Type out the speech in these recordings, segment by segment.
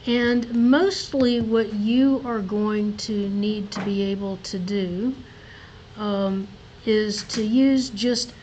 And mostly what you are going to need to be able to do is to use just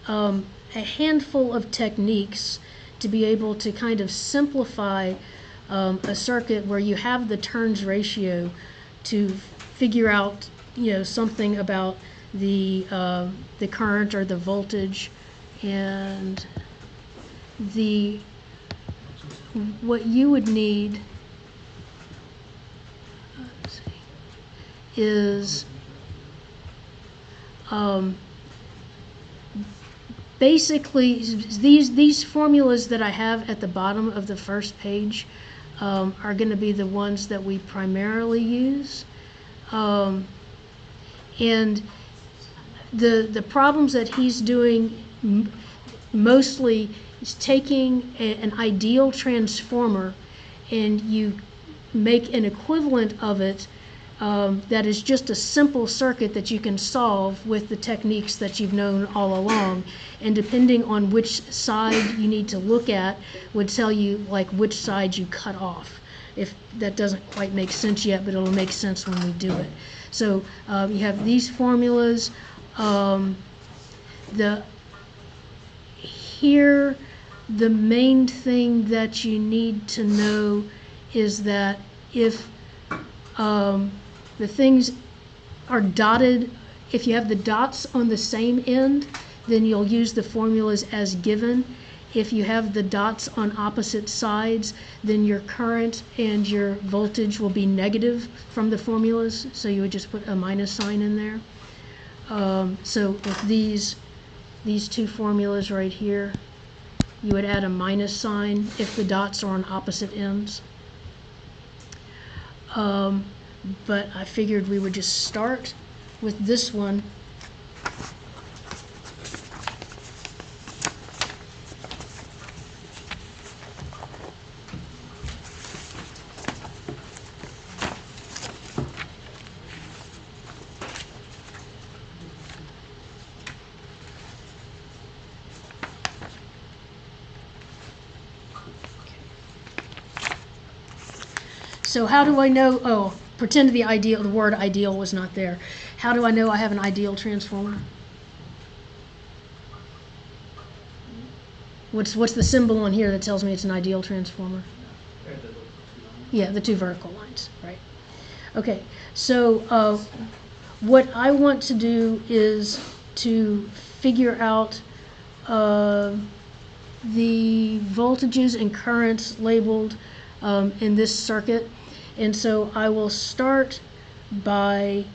a handful of techniques to be able to kind of simplify a circuit where you have the turns ratio to figure out, something about the current or the voltage and what you would need is basically these formulas that I have at the bottom of the first page are going to be the ones that we primarily use. And the problems that he's doing mostly is taking an ideal transformer and you make an equivalent of it that is just a simple circuit that you can solve with the techniques that you've known all along. And depending on which side you need to look at would tell you like which side you cut off. If that doesn't quite make sense yet, but it'll make sense when we do it. So you have these formulas. The main thing that you need to know is that if the things are dotted, if you have the dots on the same end, then you'll use the formulas as given. If you have the dots on opposite sides, then your current and your voltage will be negative from the formulas, so you would just put a minus sign in there. So with these two formulas right here, you would add a minus sign if the dots are on opposite ends. But I figured we would just start with this one. So how do I know, pretend the word ideal was not there. How do I know I have an ideal transformer? What's the symbol on here that tells me it's an ideal transformer? Yeah, the two vertical lines, right. Okay, so what I want to do is to figure out the voltages and currents labeled in this circuit. And so I will start by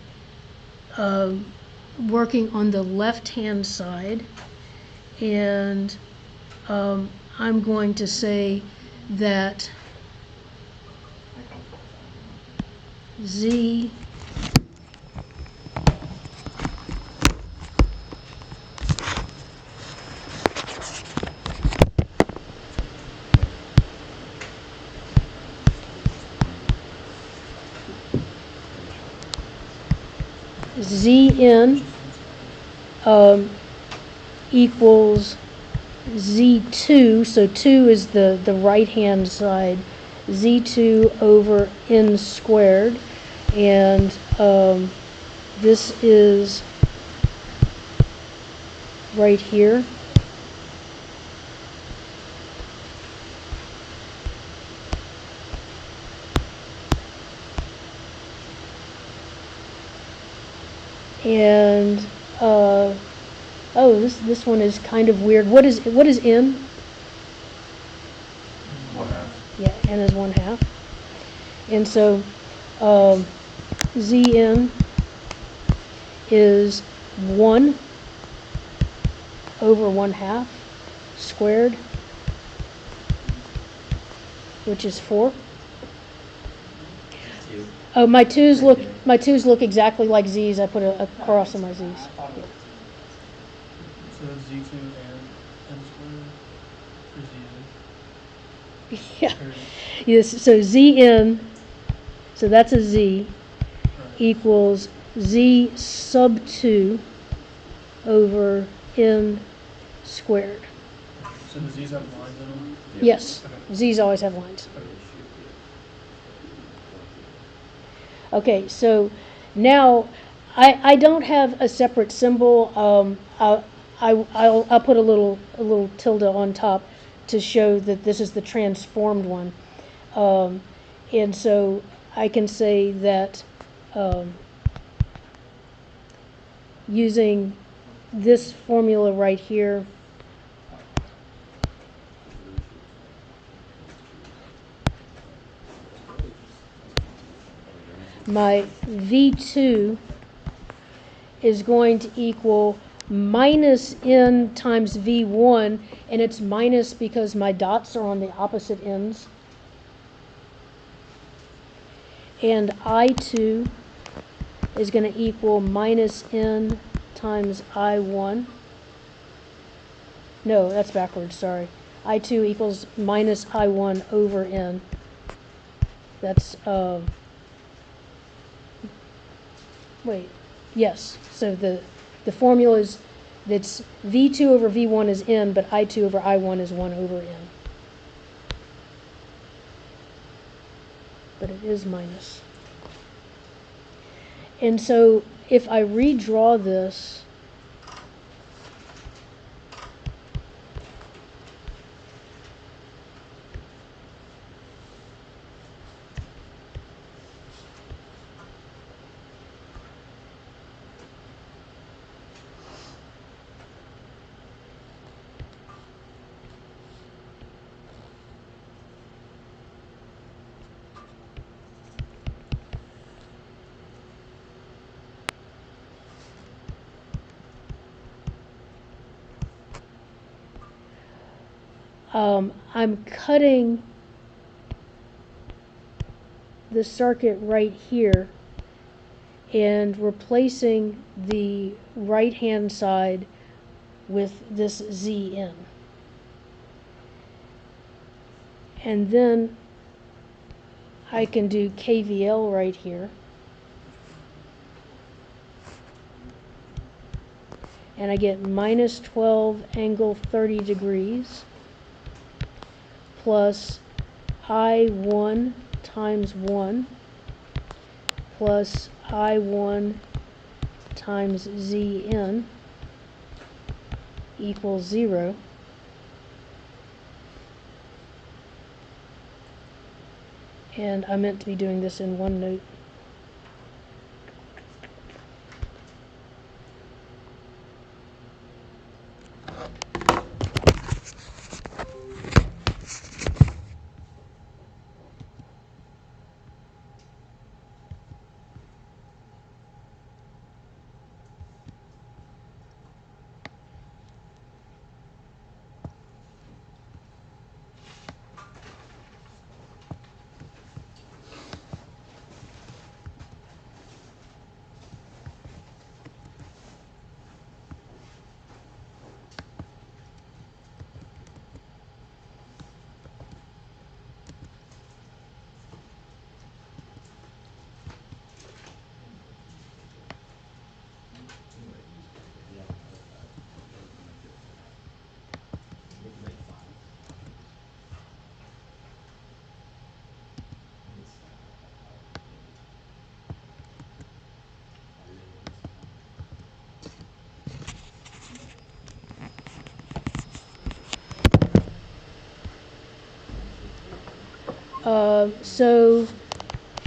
working on the left-hand side, and I'm going to say that Z Zn equals Z2, so 2 is the right-hand side, Z2 over N squared, and this is right here. And this one is kind of weird. What is N? 1/2. Yeah, N is 1/2. And so Zn is 1 over 1/2 squared, which is 4. Oh, my twos look exactly like Z's. I put a cross on my Z's. So Z2 and N squared for Z? Yeah. Yes. So Zn, so that's a Z, equals Z sub 2 over N squared. So the Z's have lines in them? Yes. Okay. Z's always have lines. Okay, so now I don't have a separate symbol. I'll put a little tilde on top to show that this is the transformed one. And so I can say that using this formula right here, my V2 is going to equal minus n times V1, and it's minus because my dots are on the opposite ends. And I2 is going to equal minus n times I1. No, that's backwards, sorry. I2 equals minus I1 over n. That's, wait, yes. So the formula is, that's V2 over V1 is n, but I2 over I1 is 1 over n. But it is minus. And so if I redraw this, I'm cutting the circuit right here and replacing the right hand side with this Zn. And then I can do KVL right here. And I get minus 12 angle 30 degrees plus I1 times 1 plus I1 times Zn equals 0. And I meant to be doing this in one note. So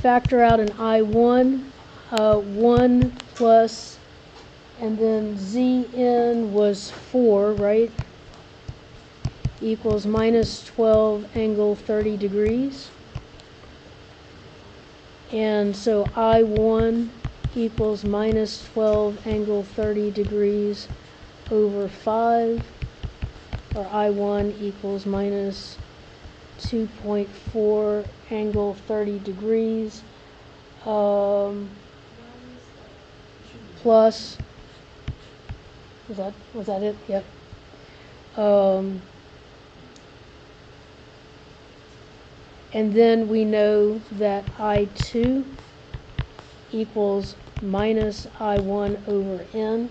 factor out an I1, 1 plus, and then Zn was 4, right? Equals minus 12 angle 30 degrees. And so I1 equals minus 12 angle 30 degrees over 5, or I1 equals minus 2.4 angle 30 degrees plus, was that it? Yep. And then we know that I2 equals minus I1 over n,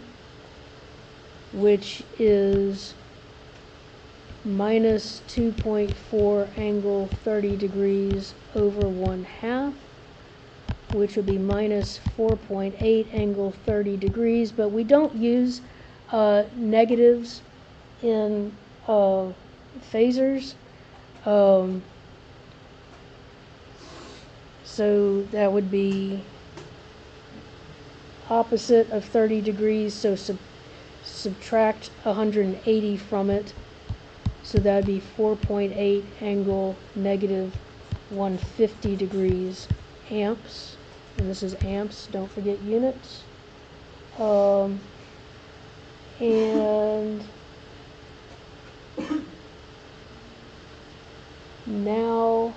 which is minus 2.4 angle 30 degrees over 1/2. which would be minus 4.8 angle 30 degrees, but we don't use negatives in phasors. So that would be opposite of 30 degrees, so subtract 180 from it. So that would be 4.8 angle negative 150 degrees amps. And this is amps, don't forget units. And now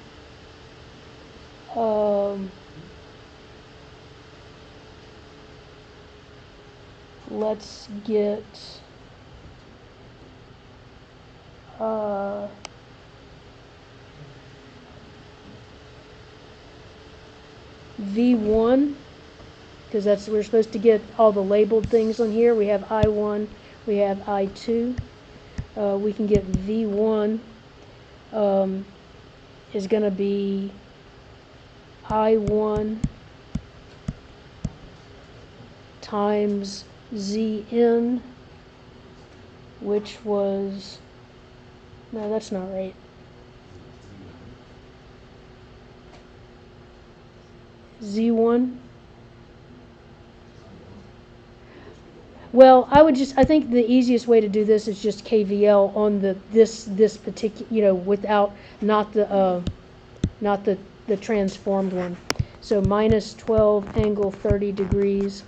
let's get V1, because we're supposed to get all the labeled things on here. We have I1, we have I2. We can get V1 is going to be I1 times Zn, which was, no, that's not right. Z1. Well, I think the easiest way to do this is just KVL on this particular, without, not the transformed one. So minus 12 angle 30 degrees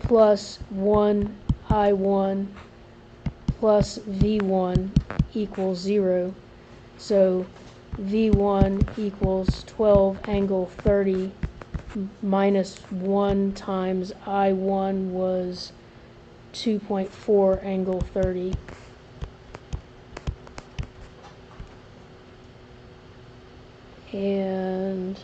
plus 1 I1 plus V1 equals 0. So V1 equals 12 angle 30 minus 1 times I1 was 2.4 angle 30. And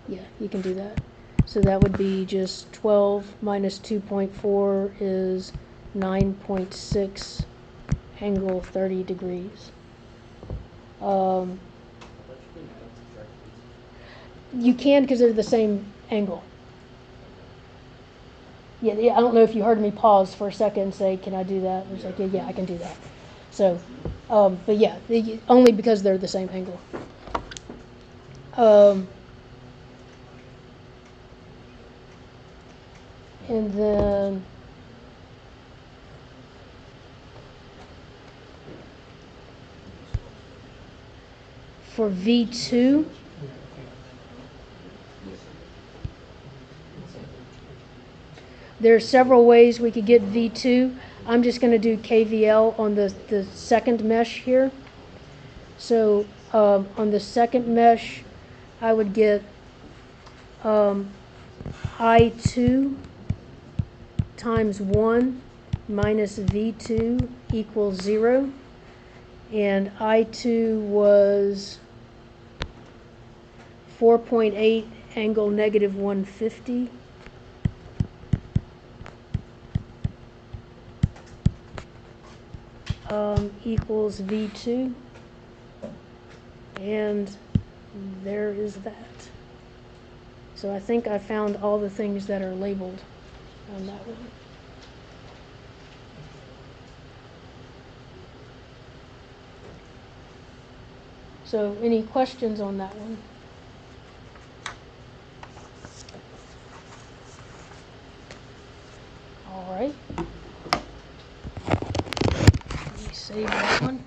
yeah, you can do that. So that would be just 12 minus 2.4 is 9.6 angle 30 degrees. You can, because they're the same angle. Yeah, I don't know if you heard me pause for a second and say, can I do that? I was like, yeah, I can do that. So, but yeah, only because they're the same angle. And then for V2, there are several ways we could get V2. I'm just going to do KVL on the second mesh here. So on the second mesh, I would get I2 times 1 minus V2 equals 0. And I2 was 4.8 angle negative 150. Equals V2. And there is that. So I think I found all the things that are labeled on that one. So any questions on that one? All right. Let me save that one.